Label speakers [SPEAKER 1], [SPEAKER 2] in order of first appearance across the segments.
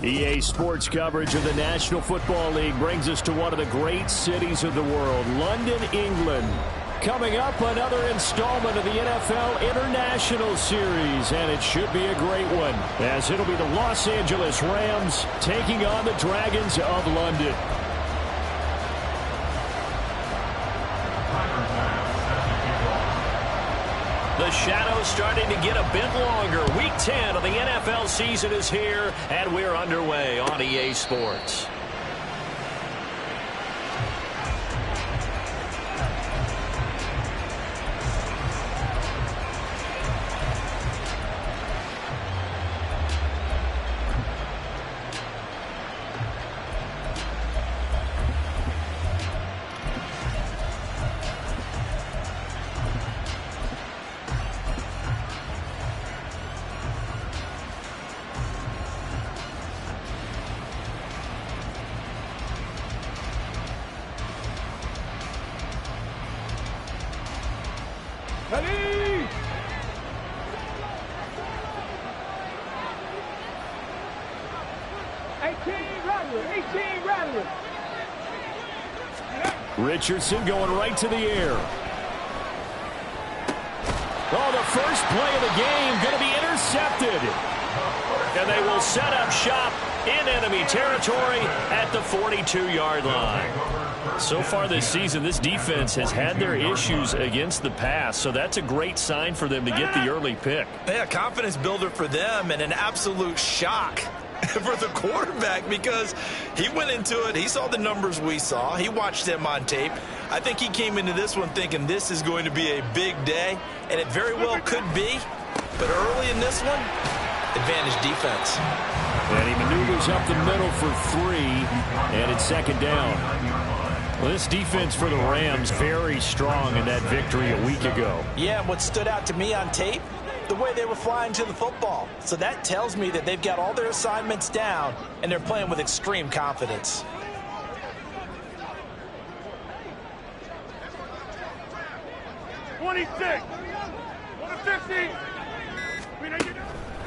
[SPEAKER 1] EA Sports coverage of the National Football League brings us to one of the great cities of the world, London, England. Coming up, another installment of the NFL International Series, and it should be a great one, as it'll be the Los Angeles Rams taking on the Dragons of London. The shadow's starting to get a bit longer. Week 10 of the NFL season is here, and we're underway on EA Sports.
[SPEAKER 2] Ready! 18 Rattler.
[SPEAKER 1] Richardson going right to the air. Oh, the first play of the game going to be intercepted. And they will set up shop in enemy territory at the 42-yard line. So far this season, this defense has had their issues against the pass, so that's a great sign for them to get the early pick.
[SPEAKER 3] Yeah, confidence builder for them and an absolute shock for the quarterback because he went into it. He saw the numbers we saw. He watched them on tape. I think he came into this one thinking this is going to be a big day, and it very well could be. But early in this one, advantage defense.
[SPEAKER 1] And he maneuvers up the middle for 3, and it's second down. Well, this defense for the Rams, very strong in that victory a week ago.
[SPEAKER 3] Yeah, and what stood out to me on tape, the way they were flying to the football. So that tells me that they've got all their assignments down, and they're playing with extreme confidence.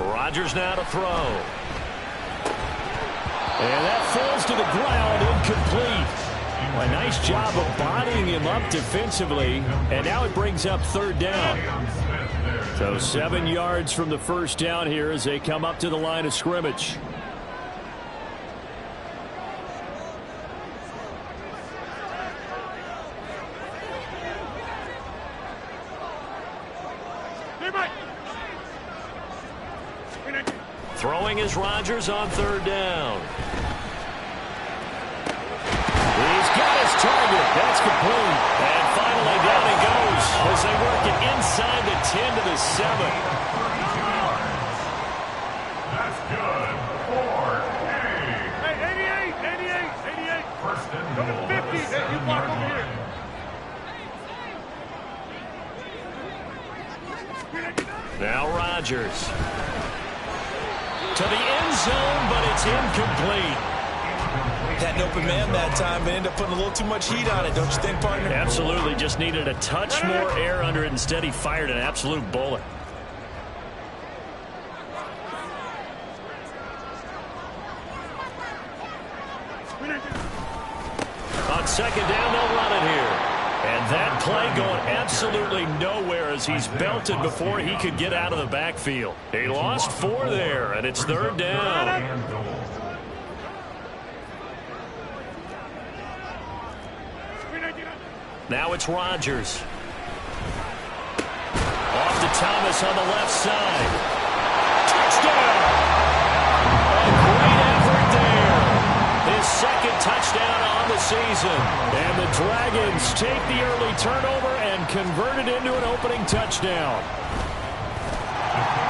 [SPEAKER 1] Rodgers now to throw. And that falls to the ground, incomplete. A nice job of bodying him up defensively, and now it brings up third down. So 7 yards from the first down here as they come up to the line of scrimmage. Throwing is Rodgers on third down. He's got his target. That's complete. And finally down he goes as they work it inside the 10 to the 7.
[SPEAKER 4] That's good for Hey, 88. First and goal. 50, you block over here.
[SPEAKER 1] Now Rodgers. To the end zone, but it's incomplete.
[SPEAKER 3] Had an open man that time, but ended up putting a little too much heat on it, don't you think, partner?
[SPEAKER 1] Absolutely. Just needed a touch more air under it. Instead, he fired an absolute bullet. On second down, they'll run it here. And that play going absolutely nowhere as he's belted before he could get out of the backfield. He lost 4 there, and it's third down. Now it's Rodgers. Off to Thomas on the left side. Touchdown! A great effort there. His second touchdown on the season. And the Dragons take the early turnover and convert it into an opening touchdown.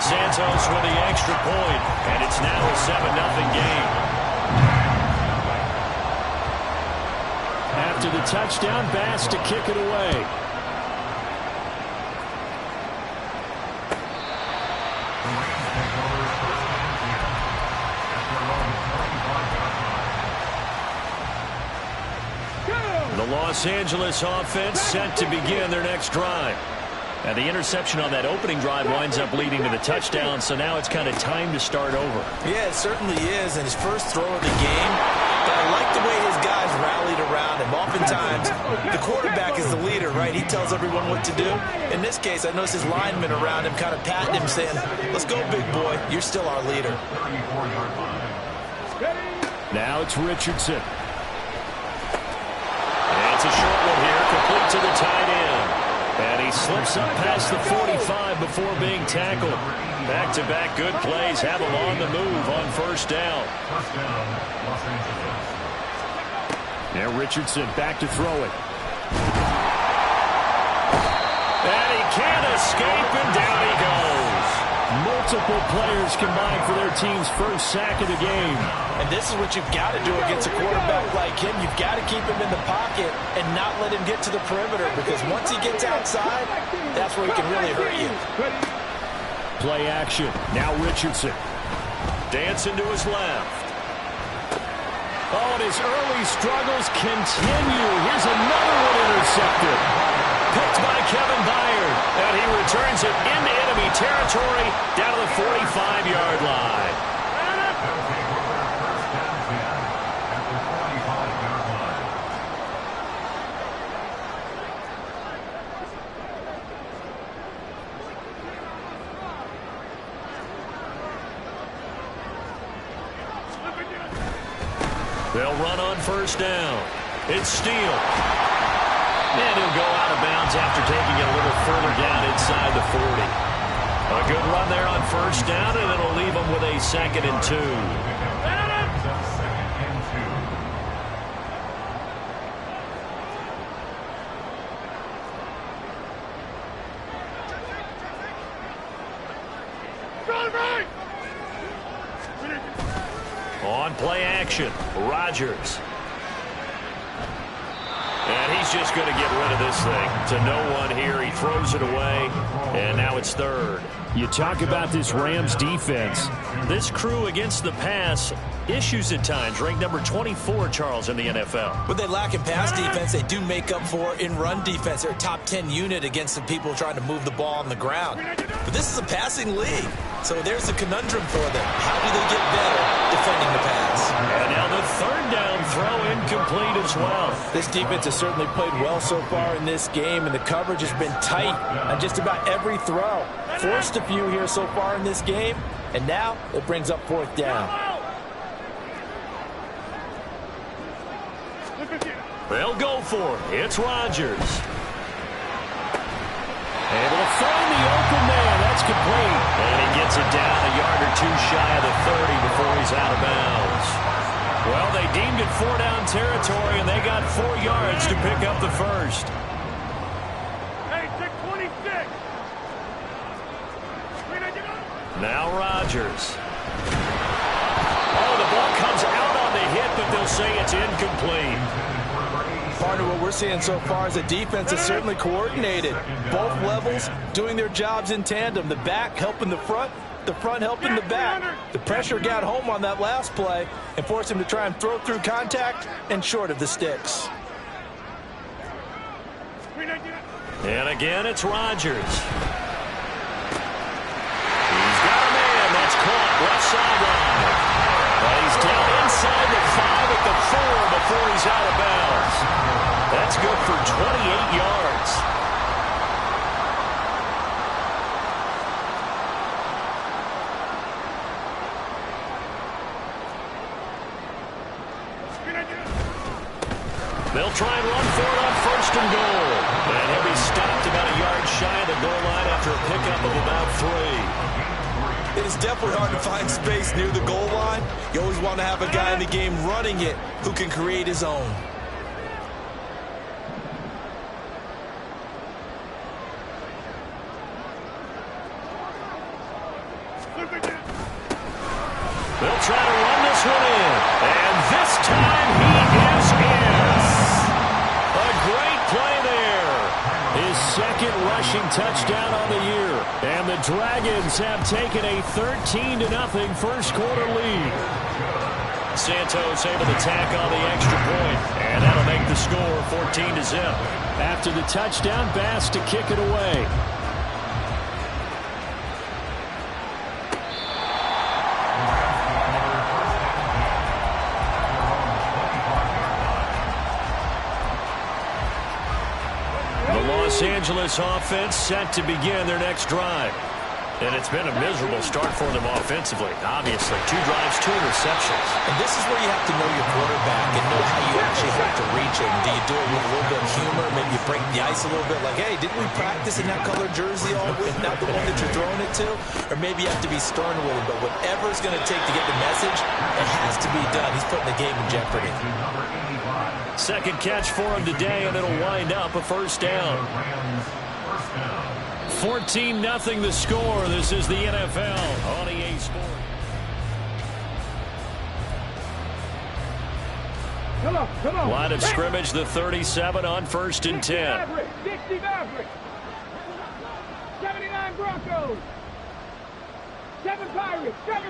[SPEAKER 1] Santos with the extra point, and it's now a 7-0 game. After the touchdown, Bass to kick it away. The Los Angeles offense set to begin their next drive. And the interception on that opening drive winds up leading to the touchdown, so now it's kind of time to start over.
[SPEAKER 3] Yeah, it certainly is, and his first throw of the game. But I like the way his guys rallied around him. Oftentimes, the quarterback is the leader, right? He tells everyone what to do. In this case, I noticed his linemen around him kind of patting him, saying, let's go, big boy. You're still our leader.
[SPEAKER 1] Now it's Richardson. And it's a short one here, complete to the tight end. And he slips up past the 45 before being tackled. Back-to-back good plays have him on the move on first down. Now Richardson back to throw it. And he can't escape, and down he goes. Multiple players combined for their team's first sack of the game.
[SPEAKER 3] And this is what you've got to do against a quarterback like him. You've got to keep him in the pocket and not let him get to the perimeter, because once he gets outside, that's where he can really hurt you.
[SPEAKER 1] Play action. Now Richardson. Dancing to his left. Oh, and his early struggles continue. Here's another one intercepted. Picked by Kevin Byard. And he returns it into enemy territory down to the 45-yard line. They'll run on first down. It's Steele. And he'll go out of bounds after taking it a little further down inside the 40. A good run there on first down, and it'll leave them with a 2nd and 2. On play action, Rodgers. And he's just going to get rid of this thing. To no one here. He throws it away, and now it's 3rd. You talk about this Rams defense. This crew against the pass, issues at times. Ranked number 24, Charles, in the NFL.
[SPEAKER 3] What they lack in pass defense, they do make up for in run defense. They're a top 10 unit against the people trying to move the ball on the ground. But this is a passing league, so there's a conundrum for them. How do they get better defending the pass?
[SPEAKER 1] And now the 3rd down throw incomplete as well.
[SPEAKER 3] This defense has certainly played well so far in this game, and the coverage has been tight on just about every throw. Forced a few here so far in this game, and now it brings up 4th down.
[SPEAKER 1] They'll go for it. It's Rodgers. Able to find the open man. That's complete. And he gets it down a yard or two shy of the 30 before he's out of bounds. Well, they deemed it 4-down territory, and they got 4 yards to pick up the first.
[SPEAKER 2] Hey, 626.
[SPEAKER 1] Now Rodgers. Oh, the ball comes out on the hit, but they'll say it's incomplete.
[SPEAKER 3] Partner, what we're seeing so far is the defense is certainly coordinated. Both levels doing their jobs in tandem. The back helping the front helping the back. The pressure got home on that last play and forced him to try and throw through contact and short of the sticks.
[SPEAKER 1] And again, it's Rodgers. He's got a man. That's caught left sideline. But he's down inside the 5 at the 4 before he's out of bounds. That's good for 28 yards. They'll try and run for it on 1st and goal. And he'll be stopped about a yard shy of the goal line after a pickup of about 3.
[SPEAKER 3] It is definitely hard to find space near the goal line. You always want to have a guy in the game running it who can create his own.
[SPEAKER 1] They'll try to run this one in. And this time he is in. A great play there. His 2nd rushing touchdown on the year. And the Dragons have taken a 13-0 first quarter lead. Santos able to tack on the extra point. And that'll make the score 14-0. After the touchdown, Bass to kick it away. Los Angeles offense set to begin their next drive. And it's been a miserable start for them offensively. Obviously, 2 drives, 2 interceptions.
[SPEAKER 3] And this is where you have to know your quarterback and know how you actually have to reach him. Do you do it with a little bit of humor? Maybe you break the ice a little bit like, hey, didn't we practice in that color jersey all week? Not the one that you're throwing it to? Or maybe you have to be stern with him. But whatever it's going to take to get the message, it has to be done. He's putting the game in jeopardy.
[SPEAKER 1] Second catch for him today, and it'll wind up a first down. 14-0 the score. This is the NFL on EA Sports.
[SPEAKER 2] Come on.
[SPEAKER 1] Line of scrimmage, the 37 on 1st and 10.
[SPEAKER 2] 60 Mavericks. 79 Broncos. 7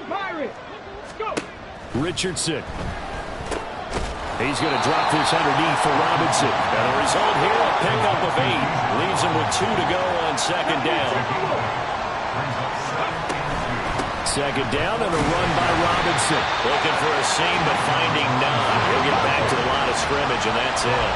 [SPEAKER 2] Pirates. Go.
[SPEAKER 1] Richardson. He's going to drop this underneath for Robinson. And the result here, a pickup of 8. Leaves him with 2 to go on 2nd down. 2nd down and a run by Robinson. Looking for a seam, but finding none. He'll get back to the line of scrimmage, and that's it.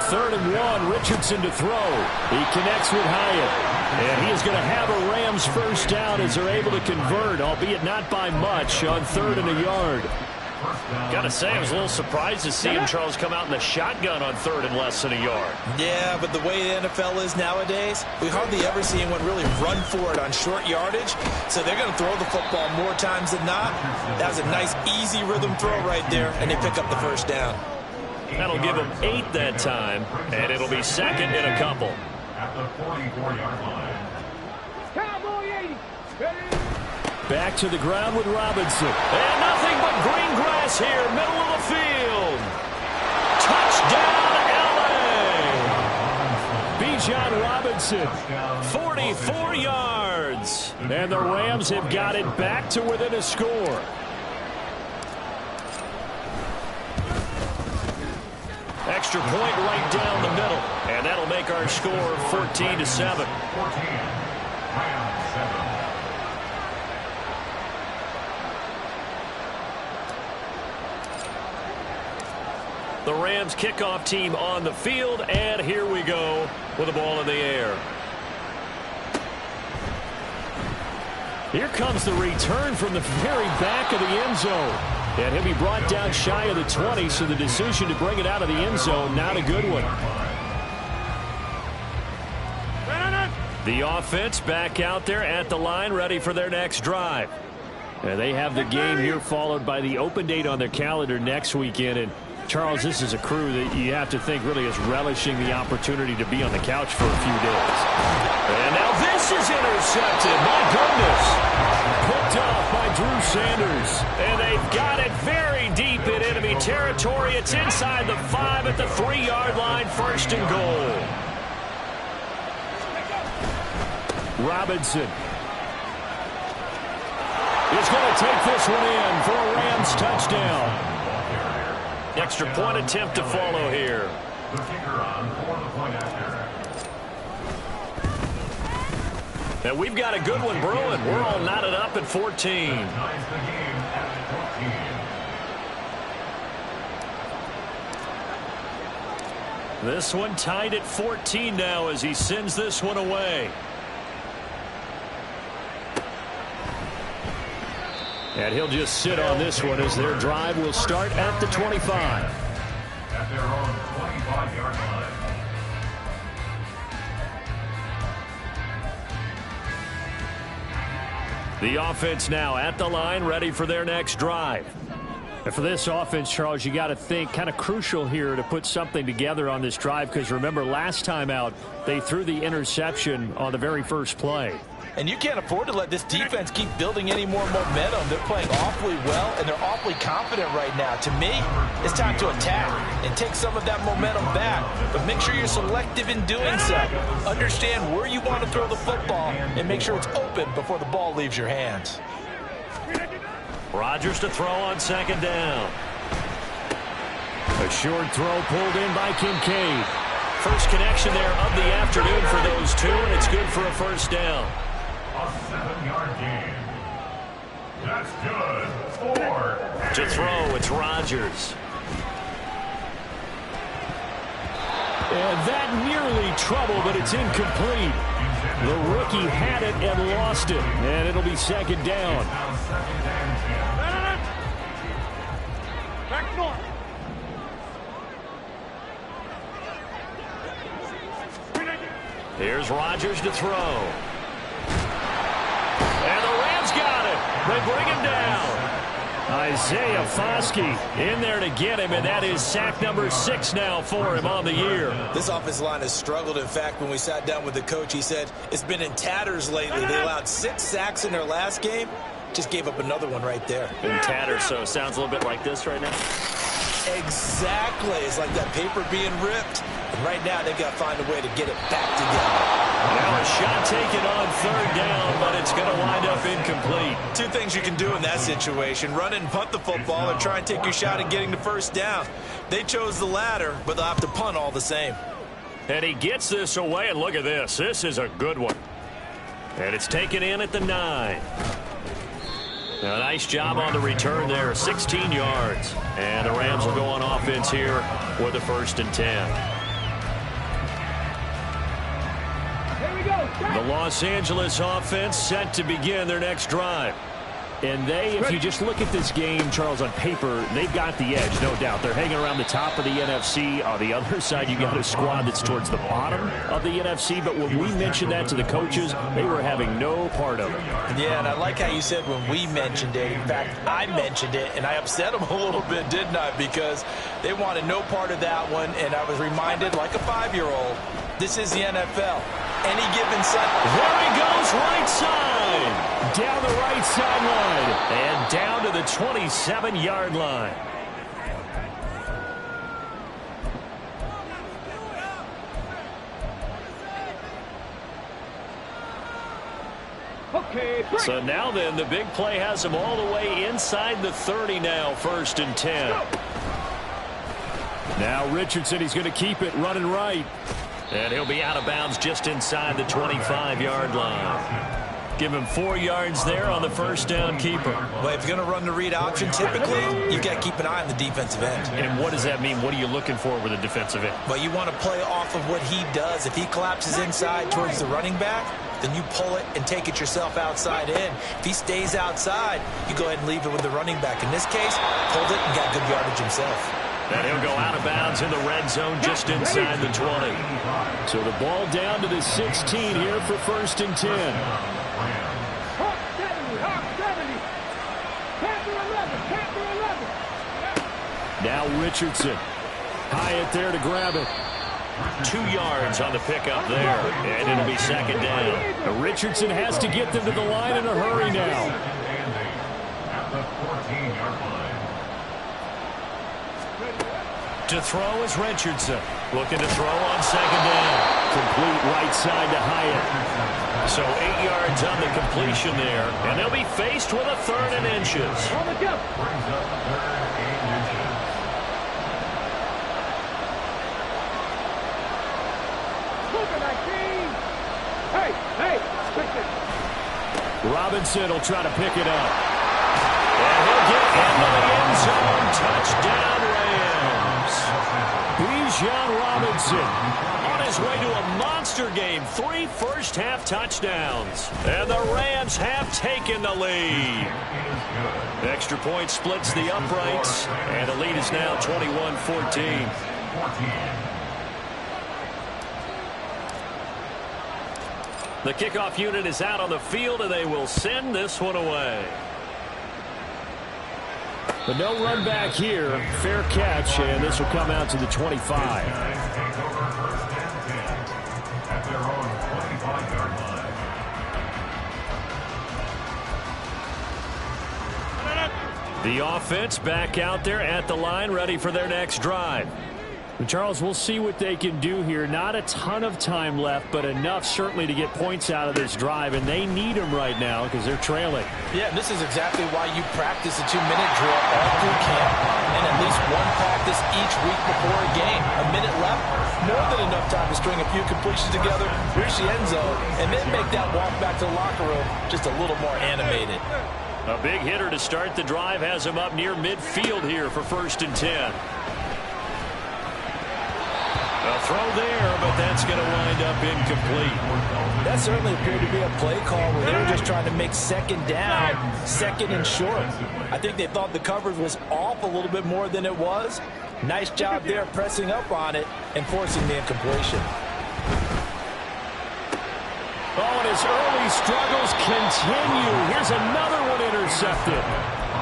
[SPEAKER 1] 3rd and 1, Richardson to throw. He connects with Hyatt. And he is going to have a Rams first down as they're able to convert, albeit not by much, on 3rd and a yard. Got to say, I was a little surprised to see him, Charles, come out in the shotgun on 3rd and less than a yard.
[SPEAKER 3] Yeah, but the way the NFL is nowadays, we hardly ever see anyone really run for it on short yardage. So they're going to throw the football more times than not. That was a nice, easy rhythm throw right there, and they pick up the first down.
[SPEAKER 1] That'll give them 8 that time, and it'll be 2nd and a couple.
[SPEAKER 4] At the 44-yard line.
[SPEAKER 2] Cowboy 80.
[SPEAKER 1] Back to the ground with Robinson. And nothing but green grass here, middle of the field. Touchdown, L.A. Bijan Robinson, 44 yards. And the Rams have got it back to within a score. Extra point right down the middle. And that'll make our score 14-7.
[SPEAKER 4] 14. Rams 7.
[SPEAKER 1] The Rams kickoff team on the field, and here we go with the ball in the air. Here comes the return from the very back of the end zone. And he'll be brought down shy of the 20, so the decision to bring it out of the end zone, not a good one. The offense back out there at the line, ready for their next drive. And they have the game here followed by the open date on their calendar next weekend. And Charles, this is a crew that you have to think really is relishing the opportunity to be on the couch for a few days. And now this is intercepted. My goodness. Picked off by Drew Sanders. And they've got it very deep in enemy territory. It's inside the 5 at the 3-yard line. 1st and goal. Robinson is going to take this one in for a Rams touchdown. Extra point attempt to follow here.
[SPEAKER 4] The kicker on for the point after.
[SPEAKER 1] And we've got a good one brewing. We're all knotted up at 14.
[SPEAKER 4] Ties the game at 14.
[SPEAKER 1] This one tied at 14 now as he sends this one away. And he'll just sit on this one as their drive will start at the 25.
[SPEAKER 4] At their own 25-yard line.
[SPEAKER 1] The offense now at the line, ready for their next drive. And for this offense, Charles, you got to think kind of crucial here to put something together on this drive, because remember last time out they threw the interception on the very first play.
[SPEAKER 3] And you can't afford to let this defense keep building any more momentum. They're playing awfully well, and they're awfully confident right now. To me, it's time to attack and take some of that momentum back. But make sure you're selective in doing so. Understand where you want to throw the football and make sure it's open before the ball leaves your hands.
[SPEAKER 1] Rodgers to throw on 2nd down. A short throw pulled in by Kincaid. First connection there of the afternoon for those two, and it's good for a first down.
[SPEAKER 4] A 7-yard gain. That's good. 4.
[SPEAKER 1] To throw, it's Rodgers. And that nearly trouble, but it's incomplete. The rookie had it and lost it. And it'll be second down.
[SPEAKER 2] Back north.
[SPEAKER 1] Here's Rodgers to throw. And the Rams got it. They bring him down. Isaiah Foskey in there to get him, and that is sack number 6 now for him on the year.
[SPEAKER 3] This offensive line has struggled. In fact, when we sat down with the coach, he said it's been in tatters lately. They allowed 6 sacks in their last game. Just gave up another one right there.
[SPEAKER 1] In tatters, so it sounds a little bit like this right now.
[SPEAKER 3] Exactly. It's like that paper being ripped. And right now, they've got to find a way to get it back together.
[SPEAKER 1] Now a shot taken on third down, but it's going to wind up incomplete.
[SPEAKER 3] 2 things you can do in that situation: run and punt the football, or try and take your shot at getting the first down. They chose the latter, but they'll have to punt all the same.
[SPEAKER 1] And he gets this away, and look at this. This is a good one. And it's taken in at the 9. Now, a nice job on the return there, 16 yards. And the Rams will go on offense here with the 1st and 10. The Los Angeles offense set to begin their next drive. And they, if you just look at this game, Charles, on paper, they've got the edge, no doubt. They're hanging around the top of the NFC. On the other side, you got a squad that's towards the bottom of the NFC. But when we mentioned that to the coaches, they were having no part of it.
[SPEAKER 3] Yeah, and I like how you said when we mentioned it. In fact, I mentioned it, and I upset them a little bit, didn't I? Because they wanted no part of that one, and I was reminded, like a 5-year-old, this is the NFL. Any given Sunday.
[SPEAKER 1] There he goes, right side. Down the right sideline. And down to the 27-yard line.
[SPEAKER 2] Okay, break.
[SPEAKER 1] So now then, the big play has him all the way inside the 30 now, 1st and 10. Now Richardson, he's going to keep it running right. And he'll be out of bounds just inside the 25-yard line. Give him 4 yards there on the 1st down keeper.
[SPEAKER 3] Well, if you're going to run the read option, typically, you've got to keep an eye on the defensive end.
[SPEAKER 1] And what does that mean? What are you looking for with a defensive end?
[SPEAKER 3] Well, you want to play off of what he does. If he collapses inside towards the running back, then you pull it and take it yourself outside in. If he stays outside, you go ahead and leave it with the running back. In this case, pulled it and got good yardage himself.
[SPEAKER 1] And he'll go out of bounds in the red zone just inside the 20. So the ball down to the 16 here for 1st and 10.
[SPEAKER 2] Hawk 70, Hawk 70. Panther 11, Panther 11.
[SPEAKER 1] Now Richardson. Hyatt there to grab it. 2 yards on the pickup there. And it'll be 2nd down. Now Richardson has to get them to the line in a hurry now.
[SPEAKER 4] At the 14-yard line.
[SPEAKER 1] To throw is Richardson. Looking to throw on 2nd down. Complete right side to Hyatt. So 8 yards on the completion there. And they'll be faced with a 3rd and inches.
[SPEAKER 2] On the jump.
[SPEAKER 4] Brings up 3rd and inches.
[SPEAKER 2] Move it, Akeem. Hey, quick it.
[SPEAKER 1] Robinson will try to pick it up. And he'll get into the end zone. Touchdown, Rams. Bijan Robinson on his way to a monster game. 3 first-half touchdowns. And the Rams have taken the lead. Extra point splits the uprights. And the lead is now 21-14. The kickoff unit is out on the field, and they will send this one away. But no run back here. Fair catch, and this will come out to the 25. The offense back out there at the line, ready for their next drive. Charles, we'll see what they can do here. Not a ton of time left, but enough certainly to get points out of this drive, and they need them right now because they're trailing.
[SPEAKER 3] Yeah, and this is exactly why you practice a 2-minute drill all through camp and at least one practice each week before a game. A minute left, more than enough time to string a few completions together, reach the end zone, and then make that walk back to the locker room just a little more animated.
[SPEAKER 1] A big hitter to start the drive has him up near midfield here for 1st and 10. A throw there, but that's going to wind up incomplete.
[SPEAKER 3] That certainly appeared to be a play call where they were just trying to make second down, second and short. I think they thought the coverage was off a little bit more than it was. Nice job there pressing up on it and forcing the incompletion.
[SPEAKER 1] Oh, and his early struggles continue. Here's another one intercepted.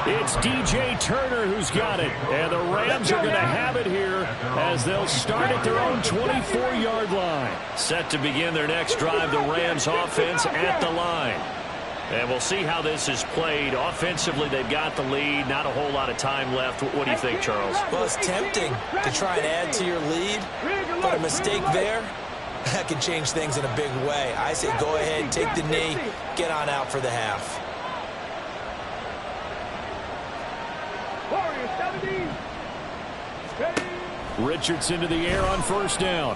[SPEAKER 1] It's DJ Turner who's got it. And the Rams are going to have it here as they'll start at their own 24-yard line. Set to begin their next drive, the Rams offense at the line. And we'll see how this is played. Offensively, they've got the lead. Not a whole lot of time left. What do you think, Charles?
[SPEAKER 3] Well, it's tempting to try and add to your lead, but a mistake there, that can change things in a big way. I say go ahead, take the knee, get on out for the half.
[SPEAKER 1] Richardson to the air on first down.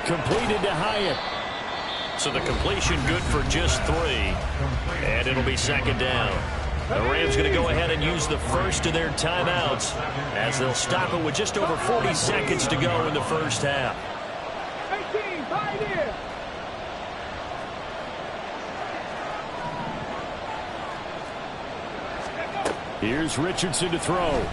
[SPEAKER 1] Completed to Hyatt. So the completion good for just 3. And it'll be second down. The Rams going to go ahead and use the first of their timeouts as they'll stop it with just over 40 seconds to go in the first half.
[SPEAKER 2] 18, right here.
[SPEAKER 1] Here's Richardson to throw.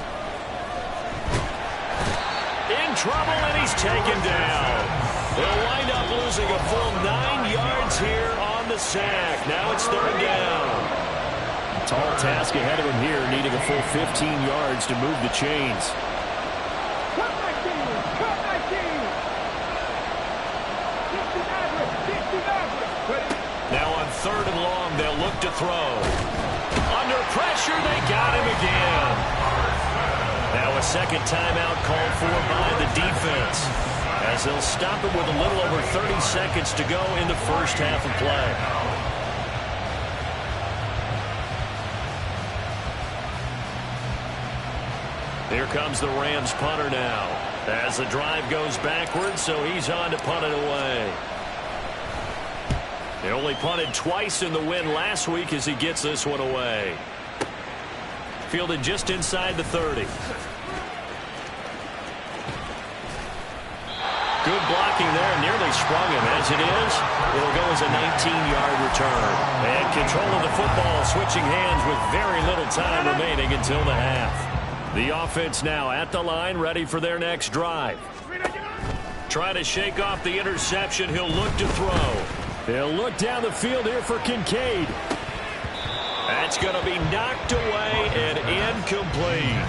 [SPEAKER 1] In trouble, and he's taken down. They'll wind up losing a full 9 yards here on the sack. Now it's third down. Tall task ahead of him here, needing a full 15 yards to move the chains.
[SPEAKER 2] Cut 19, cut 19. 60
[SPEAKER 1] Now on third and long, they'll look to throw. Under pressure, they got him again. Now a second timeout called for by the defense, as they'll stop it with a little over 30 seconds to go in the first half of play. Here comes the Rams punter now, as the drive goes backwards, so he's on to punt it away. He only punted twice in the win last week as he gets this one away. Fielded just inside the 30. Good blocking there, nearly sprung him. As it is, it'll go as a 19-yard return. And control of the football switching hands with very little time remaining until the half. The offense now at the line, ready for their next drive. Trying to shake off the interception, he'll look to throw. They'll look down the field here for Kincaid. That's going to be knocked away and incomplete.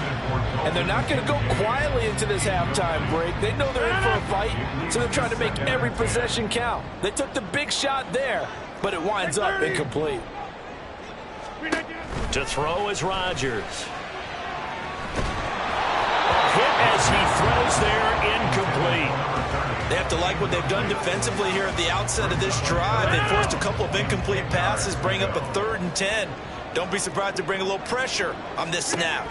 [SPEAKER 3] And they're not going to go quietly into this halftime break. They know they're in for a fight, so they're trying to make every possession count. They took the big shot there, but it winds up incomplete.
[SPEAKER 1] To throw is Rodgers. Hit as he throws there, incomplete.
[SPEAKER 3] They have to like what they've done defensively here at the outset of this drive. They forced a couple of incomplete passes, bring up a 3rd and 10. Don't be surprised to bring a little pressure on this snap.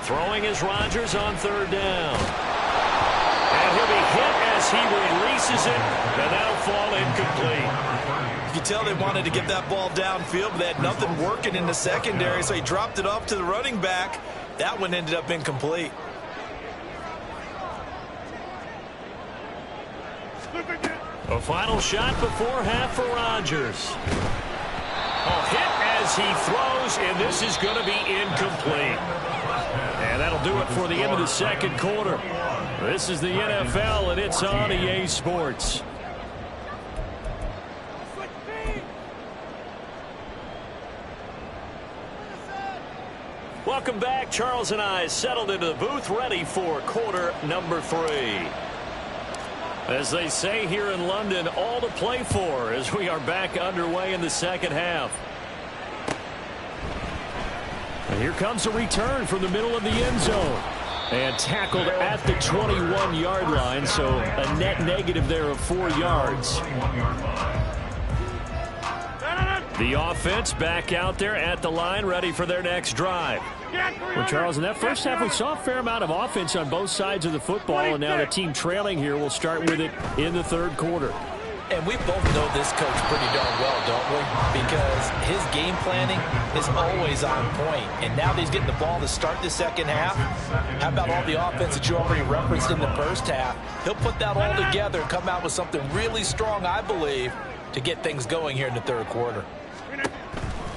[SPEAKER 1] Throwing is Rodgers on third down. And he'll be hit as he releases it, and that'll fall incomplete.
[SPEAKER 3] You can tell they wanted to get that ball downfield, but they had nothing working in the secondary, so he dropped it off to the running back. That one ended up incomplete.
[SPEAKER 1] A final shot before half for Rodgers. A hit as he throws, and this is going to be incomplete. And that'll do it for the end of the second quarter. This is the NFL, and it's on EA Sports. Welcome back. Charles and I settled into the booth, ready for quarter number 3. As they say here in London, all to play for as we are back underway in the second half. And here comes a return from the middle of the end zone. And tackled at the 21-yard line, so a net negative there of 4 yards. The offense back out there at the line, ready for their next drive. Well, Charles, in that first half, we saw a fair amount of offense on both sides of the football, and now the team trailing here will start with it in the third quarter.
[SPEAKER 3] And we both know this coach pretty darn well, don't we? Because his game planning is always on point. And now that he's getting the ball to start the second half, how about all the offense that you already referenced in the first half? He'll put that all together and come out with something really strong, I believe, to get things going here in the third quarter.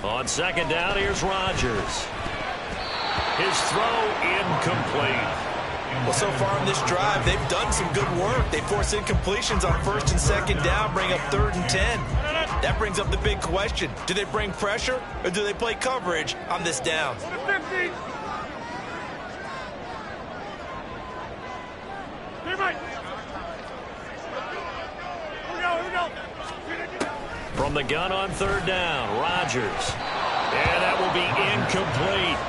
[SPEAKER 1] On second down, here's Rodgers. His throw incomplete.
[SPEAKER 3] Well, so far in this drive, they've done some good work. They force incompletions on first and second down, bring up 3rd and 10. That brings up the big question. Do they bring pressure or do they play coverage on this down?
[SPEAKER 1] From the gun on 3rd down, Rodgers. And that will be incomplete.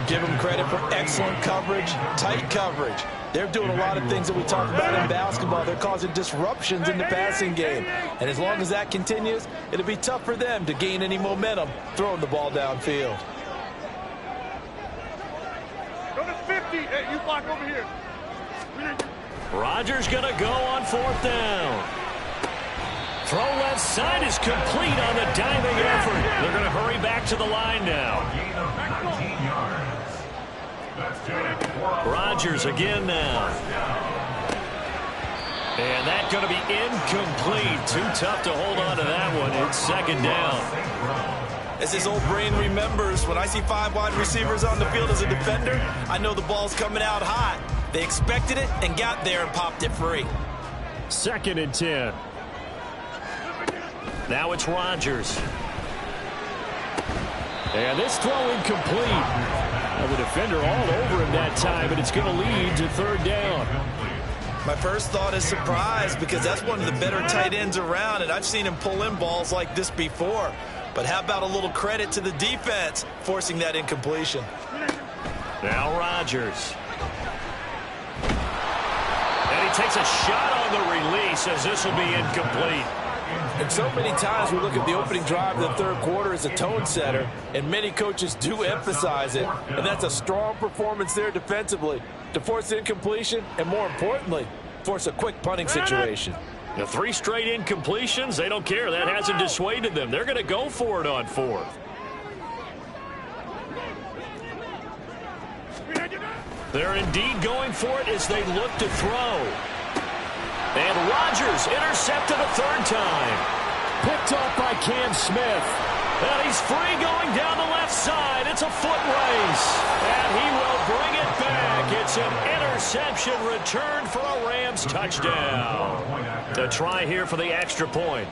[SPEAKER 3] Give them credit for excellent coverage, tight coverage. They're doing a lot of things that we talk about in basketball. They're causing disruptions in the passing game. And as long as that continues, it'll be tough for them to gain any momentum throwing the ball downfield.
[SPEAKER 2] Go to 50. Hey, you block over here.
[SPEAKER 1] Rodgers going to go on 4th down. Throw left side is complete on the diving effort. They're going to hurry back to the line now. Rodgers again now. And that's going to be incomplete. Too tough to hold on to that one. It's 2nd down.
[SPEAKER 3] As his old brain remembers, when I see 5 wide receivers on the field as a defender, I know the ball's coming out hot. They expected it and got there and popped it free.
[SPEAKER 1] 2nd and 10. Now it's Rodgers. And this throw incomplete. Well, the defender all over him that time, but it's going to lead to 3rd down.
[SPEAKER 3] My first thought is surprise because that's one of the better tight ends around, and I've seen him pull in balls like this before. But how about a little credit to the defense forcing that incompletion?
[SPEAKER 1] Now Rodgers. And he takes a shot on the release as this will be incomplete.
[SPEAKER 3] And so many times we look at the opening drive of the 3rd quarter as a tone setter, and many coaches do emphasize it. And that's a strong performance there defensively to force incompletion and, more importantly, force a quick punting situation.
[SPEAKER 1] The 3 straight incompletions, they don't care. That hasn't dissuaded them. They're going to go for it on 4th. They're indeed going for it as they look to throw. And Rodgers intercepted a 3rd time. Picked off by Cam Smith. And he's free going down the left side. It's a foot race. And he will bring it back. It's an interception return for a Rams touchdown. The try here for the extra point.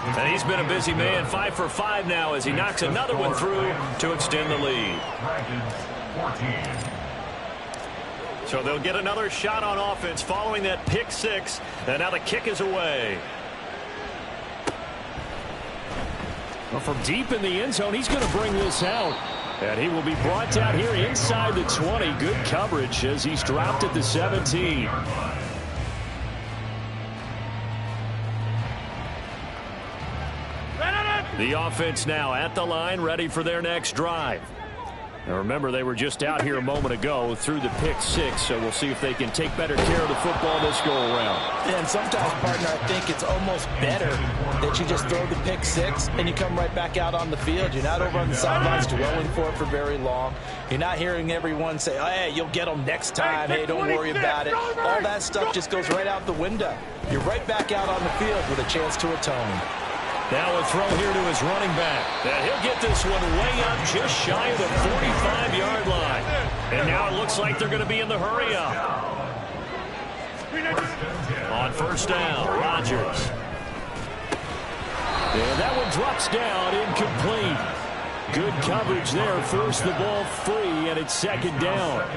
[SPEAKER 1] And he's been a busy man, 5 for 5 now as he knocks another one through to extend the lead. So they'll get another shot on offense following that pick 6. And now the kick is away. Well, from deep in the end zone, he's going to bring this out. And he will be brought down here inside the 20. Good coverage as he's dropped at the 17. The offense now at the line, ready for their next drive. Now remember, they were just out here a moment ago through the pick 6, so we'll see if they can take better care of the football this go-around.
[SPEAKER 3] Yeah, and sometimes, partner, I think it's almost better that you just throw the pick 6 and you come right back out on the field. You're not over on the sidelines dwelling for it for very long. You're not hearing everyone say, oh, hey, you'll get them next time. Hey, don't worry about it. All that stuff just goes right out the window. You're right back out on the field with a chance to atone.
[SPEAKER 1] Now a throw here to his running back. And he'll get this one way up just shy of the 45-yard line. And now it looks like they're going to be in the hurry up. On 1st down, Rodgers. And that one drops down, incomplete. Good coverage there, forced the ball free, and it's 2nd down.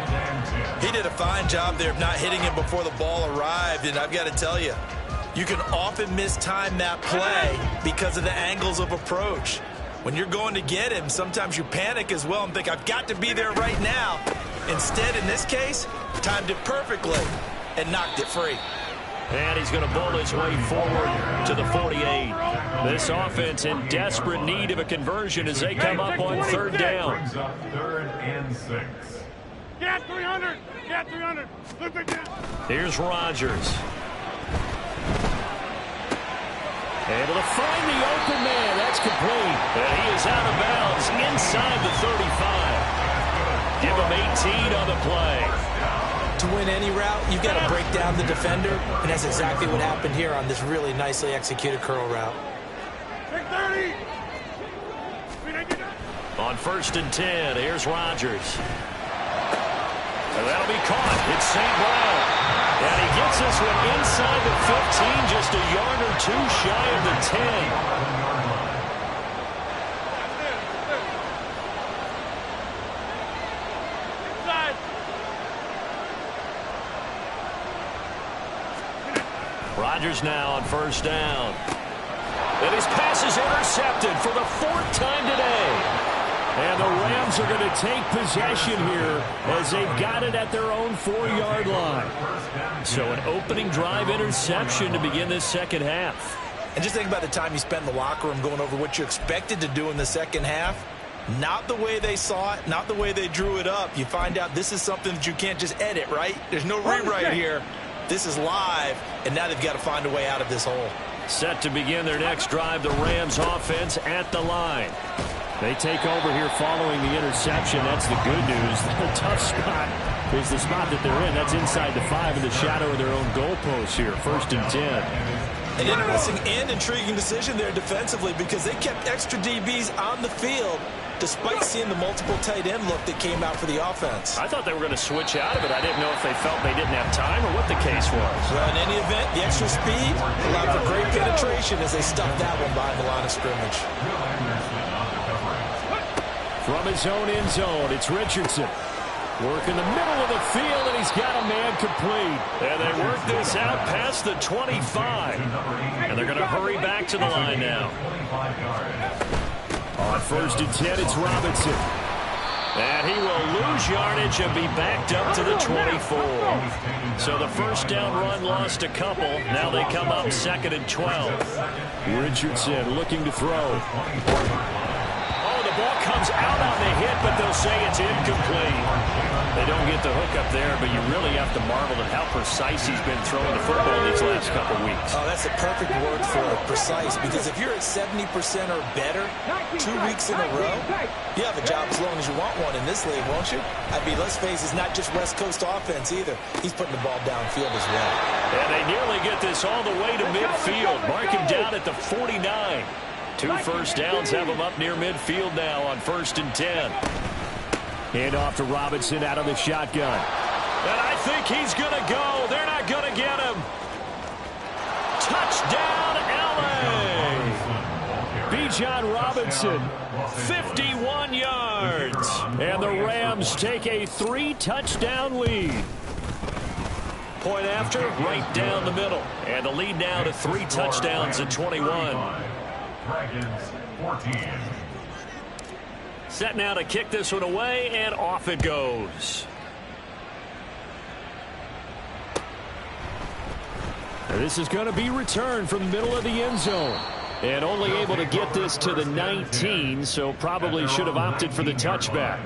[SPEAKER 3] He did a fine job there of not hitting him before the ball arrived, and I've got to tell you, you can often mistime that play because of the angles of approach. When you're going to get him, sometimes you panic as well and think, I've got to be there right now. Instead, in this case, timed it perfectly and knocked it free.
[SPEAKER 1] And he's going to bowl his way forward to the 48. This offense in desperate need of a conversion as they come up on 3rd down.
[SPEAKER 4] 3rd and 6.
[SPEAKER 2] Get 300. Get 300. Look at this.
[SPEAKER 1] Here's Rodgers. Able to find the open man. That's complete. And he is out of bounds inside the 35. Give him 18 on the play.
[SPEAKER 3] To win any route, you've got to break down the defender, and that's exactly what happened here on this really nicely executed curl route.
[SPEAKER 2] Take 30.
[SPEAKER 1] On 1st and 10, here's Rodgers. And that'll be caught. It's St. Brown. And he gets this one inside the 15, just a yard or two shy of the 10. Rodgers now on 1st down. And his pass is intercepted for the 4th time today. And the Rams are going to take possession here as they've got it at their own 4-yard line. So an opening drive interception to begin this second half.
[SPEAKER 3] And just think about the time you spent in the locker room going over what you expected to do in the second half. Not the way they saw it, not the way they drew it up. You find out this is something that you can't just edit, right? There's no rewrite here. This is live, and now they've got to find a way out of this hole.
[SPEAKER 1] Set to begin their next drive, the Rams offense at the line. They take over here following the interception. That's the good news. The tough spot is the spot that they're in. That's inside the 5 in the shadow of their own goalpost here. 1st and 10.
[SPEAKER 3] An interesting and intriguing decision there defensively because they kept extra DBs on the field despite seeing the multiple tight end look that came out for the offense.
[SPEAKER 1] I thought they were going to switch out of it. I didn't know if they felt they didn't have time or what the case was.
[SPEAKER 3] Well, in any event, the extra speed allowed for great penetration as they stuffed that one behind the line of scrimmage.
[SPEAKER 1] From his own end zone, it's Richardson. Work in the middle of the field, and he's got a man complete. And they work this out past the 25. And they're going to hurry back to the line now. On 1st and 10, it's Robinson. And he will lose yardage and be backed up to the 24. So the 1st down run lost a couple. Now they come up 2nd and 12. Richardson looking to throw. Ball comes out on the hit, but they'll say it's incomplete. They don't get the hook up there, but you really have to marvel at how precise he's been throwing the football these last couple weeks.
[SPEAKER 3] Oh, that's a perfect word for it, precise, because if you're at 70% or better 2 weeks in a row, you have a job as long as you want one in this league, won't you? I mean, let's face it, it's not just West Coast offense either. He's putting the ball downfield as well.
[SPEAKER 1] And they nearly get this all the way to midfield. Mark him down at the 49. 2 1st downs have him up near midfield now on 1st and 10. Hand off to Robinson out of the shotgun. And I think he's going to go. They're not going to get him. Touchdown, L.A. Bijan Robinson, 51 yards. And the Rams take a 3-touchdown lead. Point after, right down the middle. And the lead now to 3 touchdowns at 21.
[SPEAKER 4] Dragons 14.
[SPEAKER 1] Set now to kick this one away, and off it goes. This is going to be returned from the middle of the end zone. And only able to get this to the 19, so probably should have opted for the touchback.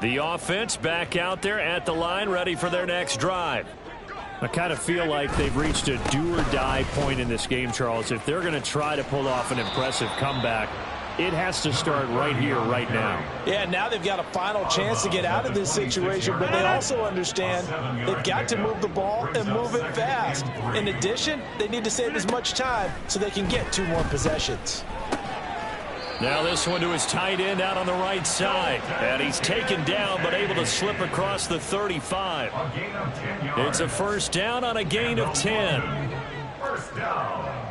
[SPEAKER 1] The offense back out there at the line, ready for their next drive. I kind of feel like they've reached a do-or-die point in this game, Charles. If they're going to try to pull off an impressive comeback, it has to start right here, right now.
[SPEAKER 3] Yeah, now they've got a final chance to get out of this situation, but they also understand they've got to move the ball and move it fast. In addition, they need to save as much time so they can get 2 more possessions.
[SPEAKER 1] Now this one to his tight end out on the right side. And he's taken down but able to slip across the 35. It's a 1st down on a gain of 10.
[SPEAKER 4] 1st down.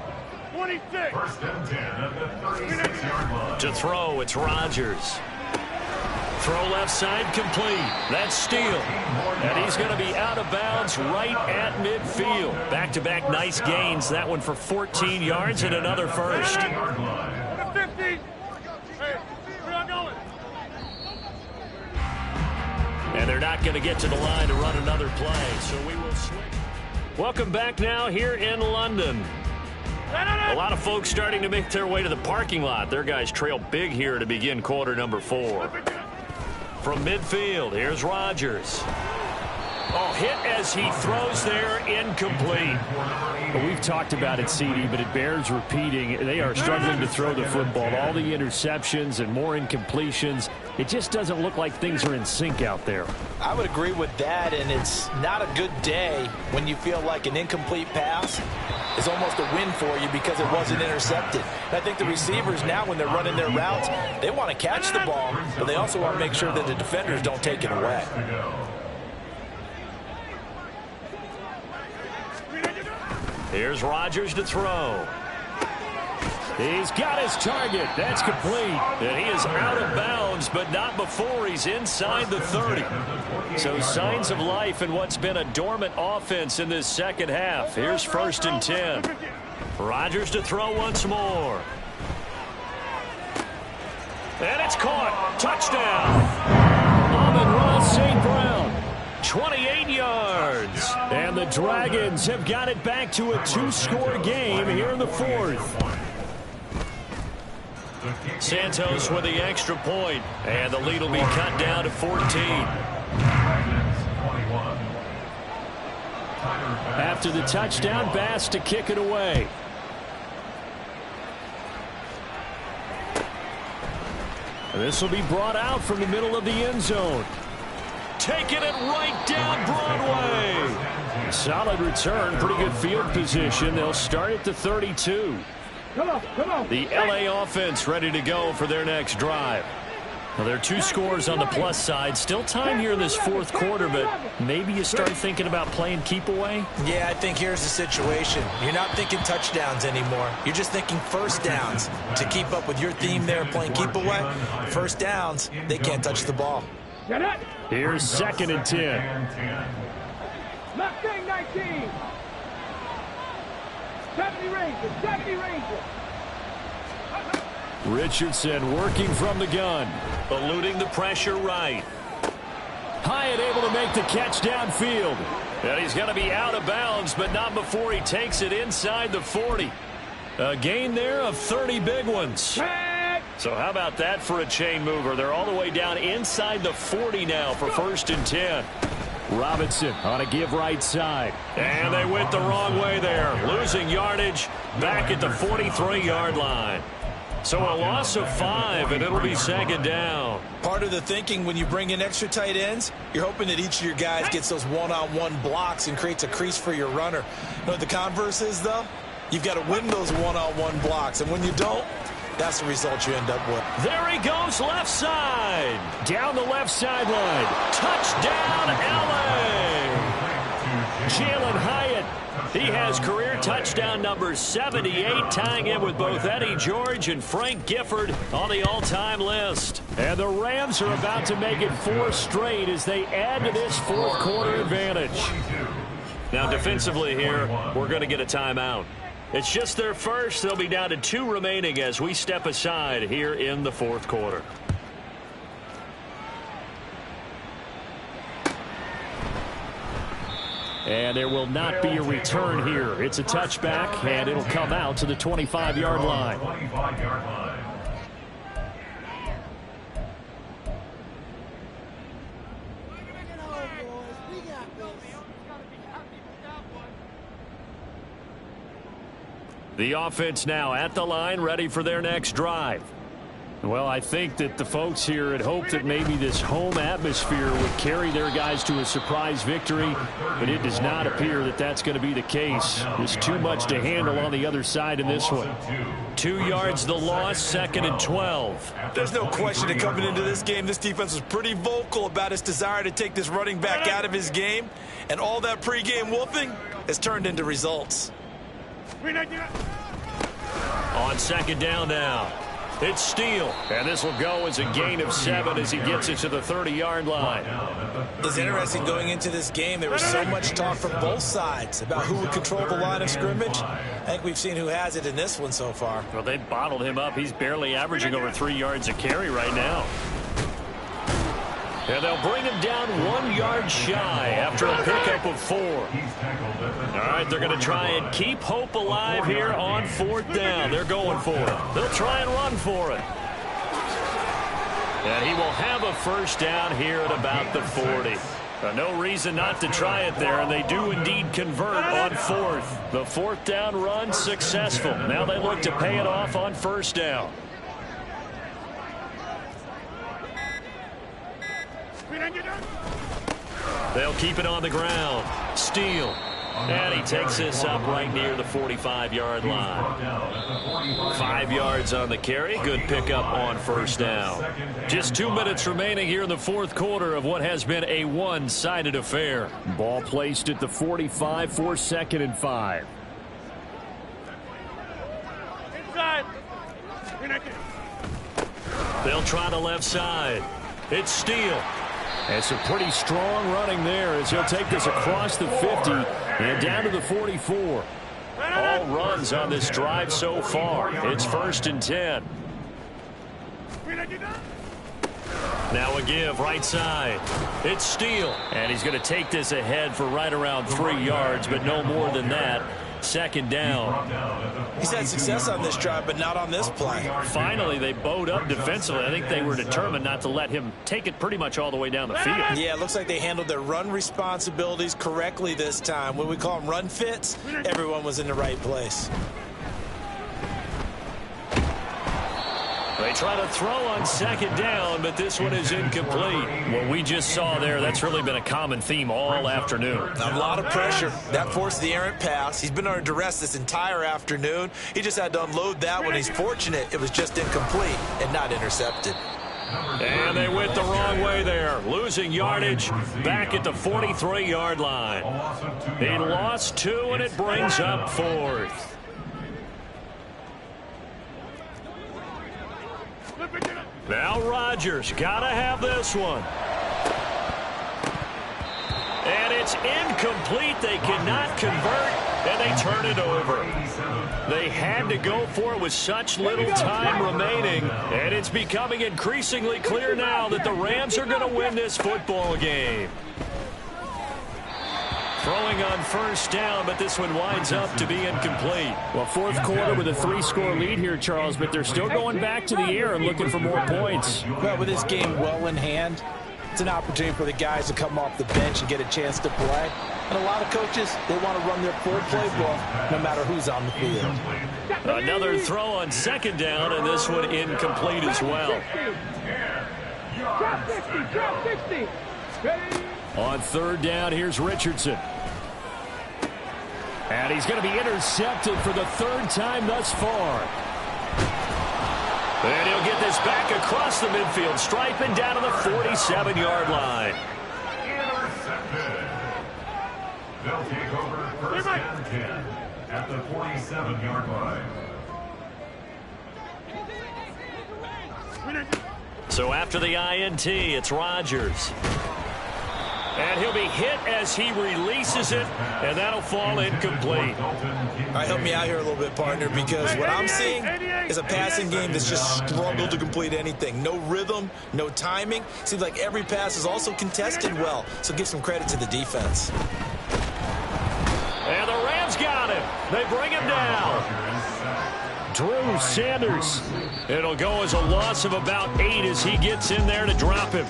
[SPEAKER 2] 26.
[SPEAKER 4] 1st and 10 at the 36-yard line.
[SPEAKER 1] To throw, it's Rodgers. Throw left side complete. That's Steele. And he's going to be out of bounds right at midfield. Back-to-back nice gains. That one for 14 yards and another 1st.
[SPEAKER 2] 50.
[SPEAKER 1] And they're not going to get to the line to run another play, so we will switch. Welcome back now here in London. A lot of folks starting to make their way to the parking lot. Their guys trail big here to begin quarter number 4. From midfield, here's Rodgers. Oh, hit as he throws there, incomplete. Well, we've talked about it, CD, but it bears repeating. They are struggling to throw the football. All the interceptions and more incompletions. It just doesn't look like things are in sync out there.
[SPEAKER 3] I would agree with that, and it's not a good day when you feel like an incomplete pass is almost a win for you because it wasn't intercepted. And I think the receivers now, when they're running their routes, they want to catch the ball, but they also want to make sure that the defenders don't take it away.
[SPEAKER 1] Here's Rodgers to throw. He's got his target. That's complete. And he is out of bounds, but not before he's inside the 30. So signs of life in what's been a dormant offense in this second half. Here's 1st and 10. Rodgers to throw once more. And it's caught. Touchdown. Amon-Ra St. Brown. 28 yards. And the Dragons have got it back to a 2-score game here in the 4th. Santos with the extra point, and the lead will be cut down to 14. After the touchdown, Bass to kick it away. This will be brought out from the middle of the end zone. Taking it right down Broadway. Solid return, pretty good field position. They'll start at the 32. The LA offense ready to go for their next drive. Well, there are 2 scores on the plus side. Still time here in this 4th quarter, but maybe you start thinking about playing keep away?
[SPEAKER 3] Yeah, I think here's the situation. You're not thinking touchdowns anymore. You're just thinking first downs. To keep up with your theme there, playing keep away, first downs, they can't touch the ball.
[SPEAKER 1] Here's 2nd and 10.
[SPEAKER 2] Mustang 19. 70 Rangers.
[SPEAKER 1] Richardson working from the gun. Eluding the pressure right. Hyatt able to make the catch downfield. And he's going to be out of bounds, but not before he takes it inside the 40. A gain there of 30 big ones. So how about that for a chain mover? They're all the way down inside the 40 now for 1st and 10. Robinson on a give right side. And they went the wrong way there. Losing yardage back at the 43-yard line. So a loss of 5, and it'll be 2nd down.
[SPEAKER 3] Part of the thinking when you bring in extra tight ends, you're hoping that each of your guys gets those one-on-one blocks and creates a crease for your runner. You know what the converse is, though? You've got to win those one-on-one blocks, and when you don't, that's the result you end up with.
[SPEAKER 1] There he goes left side. Down the left sideline. Touchdown, L.A. Jalen Hyatt. He has career touchdown number 78, tying in with both Eddie George and Frank Gifford on the all-time list. And the Rams are about to make it 4 straight as they add to this 4th quarter advantage. Now defensively here, we're going to get a timeout. It's just their first. They'll be down to 2 remaining as we step aside here in the 4th quarter. And there will not be a return here. It's a touchback, and it'll come out to the 25-yard line. The offense now at the line, ready for their next drive. Well, I think that the folks here had hoped that maybe this home atmosphere would carry their guys to a surprise victory, but it does not appear that that's going to be the case. There's too much to handle on the other side in this one. 2 yards the loss, 2nd and 12.
[SPEAKER 3] There's no question that coming into this game, this defense was pretty vocal about its desire to take this running back out of his game, and all that pregame wolfing has turned into results.
[SPEAKER 1] On 2nd down now. It's Steele, and this will go as a gain of 7 as he gets it to the 30-yard line.
[SPEAKER 3] It's interesting going into this game. There was so much talk from both sides about who would control the line of scrimmage. I think we've seen who has it in this one so far.
[SPEAKER 1] Well, they bottled him up. He's barely averaging over 3 yards a carry right now. And they'll bring him down 1 yard shy after a pickup of 4. All right, they're going to try and keep hope alive here on 4th down. They're going for it. They'll try and run for it. And he will have a first down here at about the 40. No reason not to try it there, and they do indeed convert on fourth. The fourth down run successful. Now they look to pay it off on first down. They'll keep it on the ground. Steele. And he takes this up right near the 45-yard line. 5 yards on the carry. Good pickup on first down. Just 2 minutes remaining here in the fourth quarter of what has been a one-sided affair. Ball placed at the 45 for 2nd and 5.
[SPEAKER 2] Inside.
[SPEAKER 1] They'll try the left side. It's Steele. And some pretty strong running there as he'll take this across the 50 and down to the 44. All runs on this drive so far. It's 1st and 10. Now a give right side. It's Steele. And he's going to take this ahead for right around 3 yards, but no more than that. 2nd down.
[SPEAKER 3] He's had success on this drive, but not on this play.
[SPEAKER 1] Finally, they bowed up defensively. I think they were determined not to let him take it pretty much all the way down the field.
[SPEAKER 3] Yeah, it looks like they handled their run responsibilities correctly this time. When we call them run fits, everyone was in the right place.
[SPEAKER 1] They try to throw on 2nd down, but this one is incomplete. What we just saw there, that's really been a common theme all afternoon.
[SPEAKER 3] A lot of pressure. That forced the errant pass. He's been under duress this entire afternoon. He just had to unload that one. He's fortunate it was just incomplete and not intercepted.
[SPEAKER 1] And they went the wrong way there. Losing yardage back at the 43-yard line. He lost 2, and it brings up 4th. Now Rodgers got to have this one. And it's incomplete. They cannot convert, and they turn it over. They had to go for it with such little time remaining, and it's becoming increasingly clear now that the Rams are going to win this football game. Throwing on first down, but this one winds up to be incomplete. Well, fourth quarter with a 3-score lead here, Charles, but they're still going back to the air and looking for more points.
[SPEAKER 3] Well, with this game well in hand, it's an opportunity for the guys to come off the bench and get a chance to play. And a lot of coaches, they want to run their full playbook no matter who's on the field.
[SPEAKER 1] Another throw on 2nd down, and this one incomplete as well.
[SPEAKER 2] Drop 60, drop 60. Ready?
[SPEAKER 1] On 3rd down, here's Richardson. And he's going to be intercepted for the 3rd time thus far. And he'll get this back across the midfield stripe and down to the 47-yard line.
[SPEAKER 4] Intercepted. They'll take over 1st and 10 at the 47-yard line.
[SPEAKER 1] So after the INT, it's Rodgers. And he'll be hit as he releases it, and that'll fall incomplete.
[SPEAKER 3] All right, help me out here a little bit, partner, because what I'm seeing is a passing game that's just struggled to complete anything. No rhythm, no timing. Seems like every pass is also contested well, so give some credit to the defense.
[SPEAKER 1] And the Rams got him. They bring him down. Drew Sanders. It'll go as a loss of about 8 as he gets in there to drop him.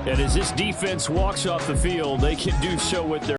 [SPEAKER 1] And as this defense walks off the field, they can do so with their